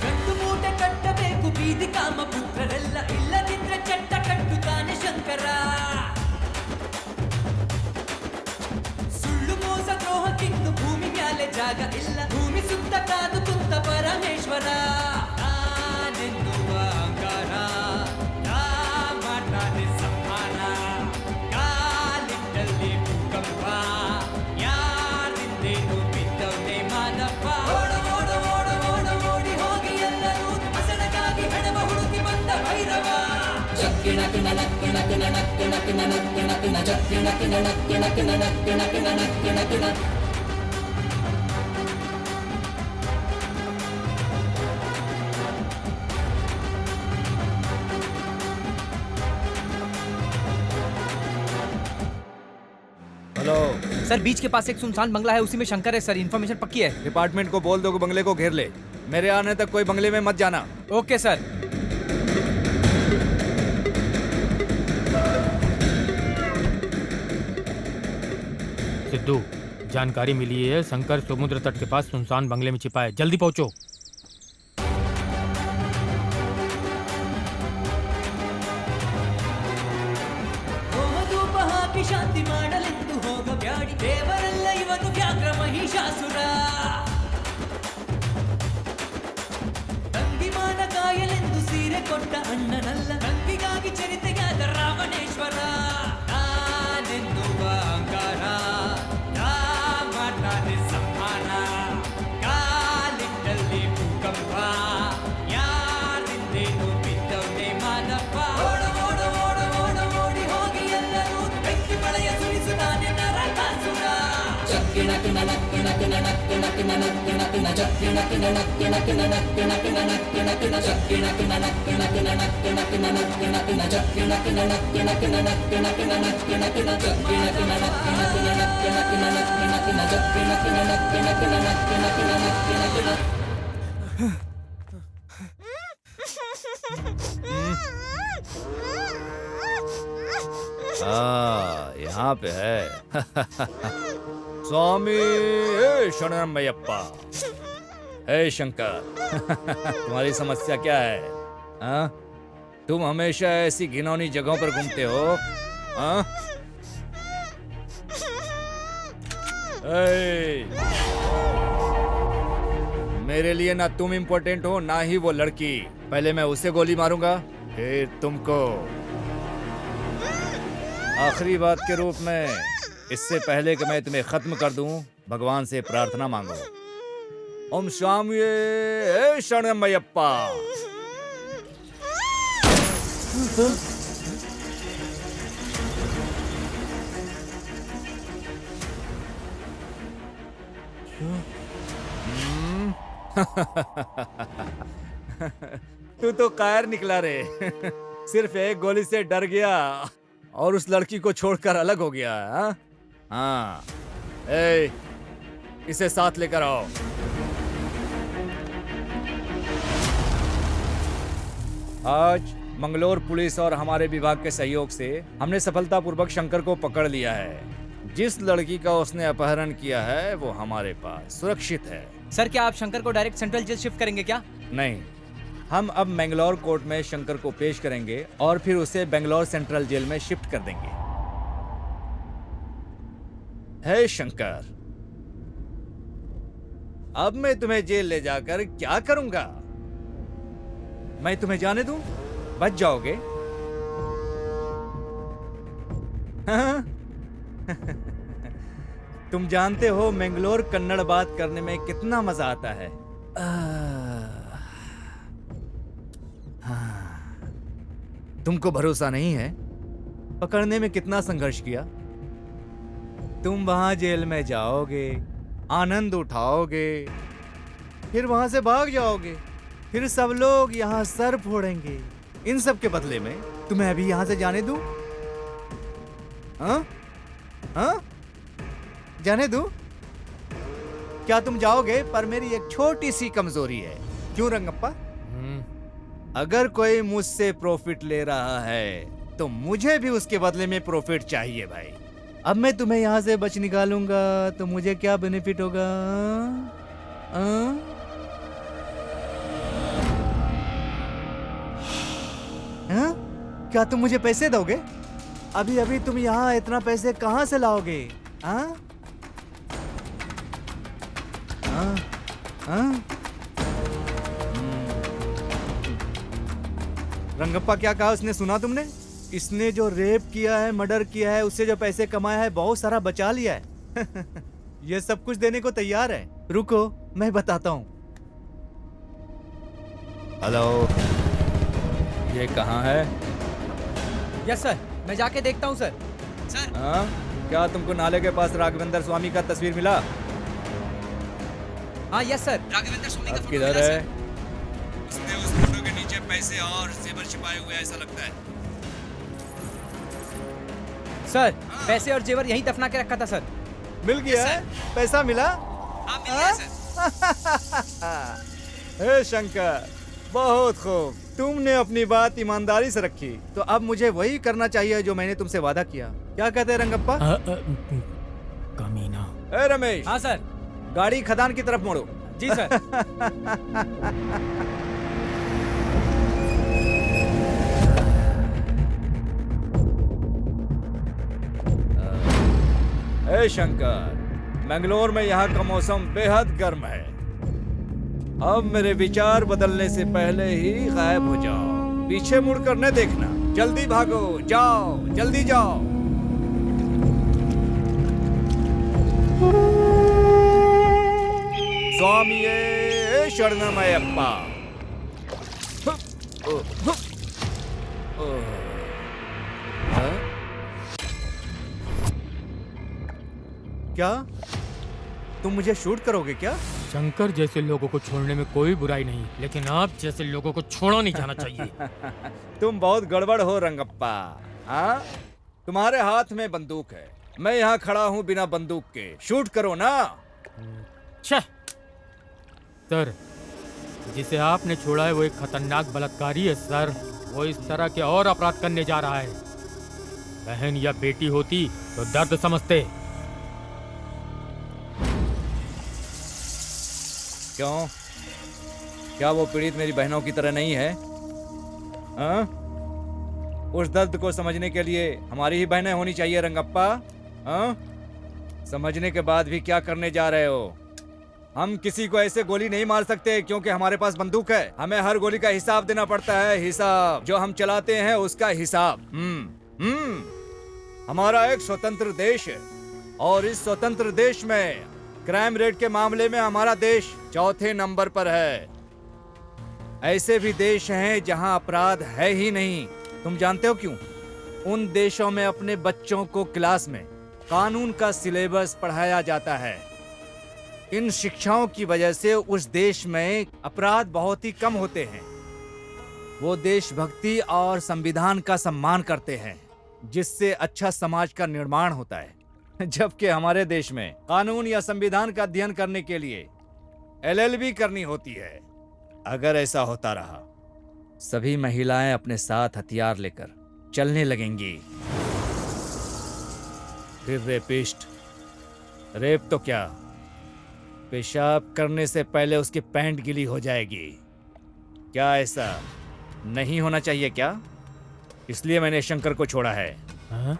ಗಂಡು ಮೂಟೆ ಕಟ್ಟಬೇಕು ಬೀದಿ ಕಾಮ ಪುತ್ರರೆಲ್ಲ ಇಲ್ಲದಿದ್ರೆ ಚಟ್ಟ ಕಟ್ಟುತ್ತಾನೆ ಶಂಕರ. ಸುಳ್ಳು ಮೋಸ ದ್ರೋಹಕ್ಕಿಂದು ಭೂಮಿ ಮ್ಯಾಲೆ ಜಾಗ ಇಲ್ಲ, ಭೂಮಿ ಸುತ್ತ ಕಾದು ಕುಂತ ಪರಮೇಶ್ವರ. ನಾನೆನ್ನುವ ಅಹಂಕಾರ ಮಾಡ್ತಾನೆ ಸಂಹಾರ, ಕಾಲಿಟ್ಟಲ್ಲಿ ಭೂಕಂಪ, ಯಾರಿಂದೇನು ಬಿದ್ದವನೇ ಮಾದಪ್ಪ. ಓಡು ಓಡು ಓಡು ಓಡು ಓಡಿ ಹೋಗಿ ಎಲ್ಲರೂ ಹಸನಗಾಗಿ ಹೆಣವ ಹುಡುಕಿ ಬಂದ ಭೈರವ. हेलो सर बीच के पास एक सुनसान बंगला है, उसी में शंकर है सर। इन्फॉर्मेशन पक्की है। डिपार्टमेंट को बोल दो कि बंगले को घेर ले। मेरे आने तक कोई बंगले में मत जाना। Okay sir. सिद्धू, जानकारी मिली है शंकर समुद्र तट के पास सुनसान बंगले में छिपा है, जल्दी पहुंचो। ಹೋಮಧೂಪ ಹಾಕಿ ಶಾಂತಿ ಮಾಡಲೆಂದು ಹೋಗಬ್ಯಾಡಿ, ದೇವರಲ್ಲ ಇವನು ವ್ಯಾಘ್ರ ಮಹಿಷಾಸುರ. ತಂಗಿಮಾನ ಕಾಯಲೆಂದು ಸೀರೆ ಕೊಟ್ಟ ಅಣ್ಣನಲ್ಲ, ತಂಗಿಗಾಗಿ ಚರಿತೆಯಾದ ರಾವಣೇಶ್ವರ. ನಾನೆನ್ನುವ ಅಹಂಕಾರ ಮಾಡ್ತಾನೆ ಸಂಹಾರ, ಕಾಲಿಟ್ಟಲ್ಲಿ ಭೂಕಂಪ, ಯಾರಿಂದೇನು ಬಿದ್ದವನೇ ಮಾದಪ್ಪ. ಓಡು ಓಡು ಓಡು ಓಡು ಓಡಿ ಹೋಗಿ ಎಲ್ಲರೂ ಬೆಂಕಿ ಮಳೆಯ ಸುರಿಸುತ್ತಾನೆ ನರಕಾಸುರ. यहाँ पे है। स्वामी शरणमयप्पा। हे शंकर, तुम्हारी समस्या क्या है? हाँ? तुम हमेशा ऐसी घिनौनी जगहों पर घूमते हो। हाँ? मेरे लिए ना तुम इम्पोर्टेंट हो ना ही वो लड़की। पहले मैं उसे गोली मारूंगा, फिर तुमको। आखिरी बात के रूप में, इससे पहले कि मैं तुम्हें खत्म कर दूं, भगवान से प्रार्थना मांगो। ओम स्वामी शरणमयप्पा। तू तो कायर निकला रे। सिर्फ एक गोली से डर गया और उस लड़की को छोड़कर अलग हो गया। हाँ, इसे साथ लेकर आओ। आज मंगलोर पुलिस और हमारे विभाग के सहयोग से हमने सफलतापूर्वक शंकर को पकड़ लिया है। जिस लड़की का उसने अपहरण किया है वो हमारे पास सुरक्षित है। सर क्या आप शंकर को डायरेक्ट सेंट्रल जेल शिफ्ट करेंगे क्या? नहीं, हम अब मैंगलोर कोर्ट में शंकर को पेश करेंगे और फिर उसे बेंगलोर सेंट्रल जेल में शिफ्ट कर देंगे। हे शंकर, अब मैं तुम्हें जेल ले जाकर क्या करूंगा? मैं तुम्हें जाने दूं? बच जाओगे? हाँ? तुम जानते हो मैंगलोर कन्नड़ बात करने में कितना मजा आता है। तुमको भरोसा नहीं है? पकड़ने में कितना संघर्ष किया। तुम वहां जेल में जाओगे, आनंद उठाओगे, फिर वहां से भाग जाओगे, फिर सब लोग यहाँ सर फोड़ेंगे। इन सब के बदले में तुम्हें अभी यहाँ से जाने दूं? हाँ? हाँ? जाने दूं? क्या तुम जाओगे? पर मेरी एक छोटी सी कमजोरी है। क्यों रंगप्पा? हम्म, अगर कोई मुझसे प्रॉफिट ले रहा है तो मुझे भी उसके बदले में प्रॉफिट चाहिए भाई। अब मैं तुम्हें यहाँ से बच निकालूंगा तो मुझे क्या बेनिफिट होगा? हाँ? हाँ? क्या तुम मुझे पैसे दोगे? अभी अभी तुम यहाँ इतना पैसे कहाँ से लाओगे? हाँ? हाँ? हाँ? रंगप्पा क्या कहा उसने, सुना तुमने? इसने जो रेप किया है, मर्डर किया है, उससे जो पैसे कमाया है बहुत सारा बचा लिया है। ये सब कुछ देने को तैयार है। रुको मैं बताता हूँ। हेलो, ये कहाँ है? यस सर, मैं जाके देखता हूँ सर। सर हाँ? क्या तुमको नाले के पास राघवेंद्र स्वामी का तस्वीर मिला? हाँ यस सर, राघवेंद्र स्वामी का अब फोटो किधर मिला है? सर। उसने उस फोटो के नीचे पैसे और जेवर छिपाए हुए ऐसा लगता है। सर पैसे और जेवर यहीं दफना के रखा था सर। मिल गया है? पैसा मिला? हाँ मिल गया सर। हे शंकर, बहुत खूब, तुमने अपनी बात ईमानदारी से रखी। तो अब मुझे वही करना चाहिए जो मैंने तुमसे वादा किया। क्या कहते हैं रंगप्पा? कमीना। ए रमेश, हाँ सर। गाड़ी खदान की तरफ मोड़ो। जी सर। ए शंकर, मंगलोर में यहाँ का मौसम बेहद गर्म है। अब मेरे विचार बदलने से पहले ही गायब हो जाओ। पीछे मुड़कर न देखना। जल्दी भागो, जाओ, जल्दी जाओ। स्वामिये शरणमयप्पा। हाँ? क्या तुम मुझे शूट करोगे क्या? शंकर जैसे लोगों को छोड़ने में कोई बुराई नहीं, लेकिन आप जैसे लोगों को छोड़ा नहीं जाना चाहिए। तुम बहुत गड़बड़ हो रंगप्पा। हाँ? तुम्हारे हाथ में बंदूक है, मैं यहाँ खड़ा हूँ बिना बंदूक के। शूट करो ना। छह! सर, जिसे आपने छोड़ा है वो एक खतरनाक बलात्कारी है सर। वो इस तरह के और अपराध करने जा रहा है। बहन या बेटी होती तो दर्द समझते। क्यों? क्या वो पीड़ित मेरी बहनों की तरह नहीं है? हाँ? उस दर्द को समझने के लिए हमारी ही बहनें होनी चाहिए रंगप्पा। हाँ? समझने के बाद भी क्या करने जा रहे हो? हम किसी को ऐसे गोली नहीं मार सकते क्योंकि हमारे पास बंदूक है। हमें हर गोली का हिसाब देना पड़ता है। हिसाब जो हम चलाते हैं उसका हिसाब। हमारा एक स्वतंत्र देश है और इस स्वतंत्र देश में क्राइम रेट के मामले में हमारा देश चौथे नंबर पर है। ऐसे भी देश हैं जहां अपराध है ही नहीं। तुम जानते हो क्यों? उन देशों में अपने बच्चों को क्लास में कानून का सिलेबस पढ़ाया जाता है। इन शिक्षाओं की वजह से उस देश में अपराध बहुत ही कम होते हैं। वो देशभक्ति और संविधान का सम्मान करते हैं, जिससे अच्छा समाज का निर्माण होता है। जबकि हमारे देश में कानून या संविधान का अध्ययन करने के लिए LLB करनी होती है। अगर ऐसा होता रहा, सभी महिलाएं अपने साथ हथियार लेकर चलने लगेंगी। फिर रेपिस्ट, रेप तो क्या, पेशाब करने से पहले उसकी पैंट गीली हो जाएगी। क्या ऐसा नहीं होना चाहिए क्या? इसलिए मैंने शंकर को छोड़ा है। हाँ?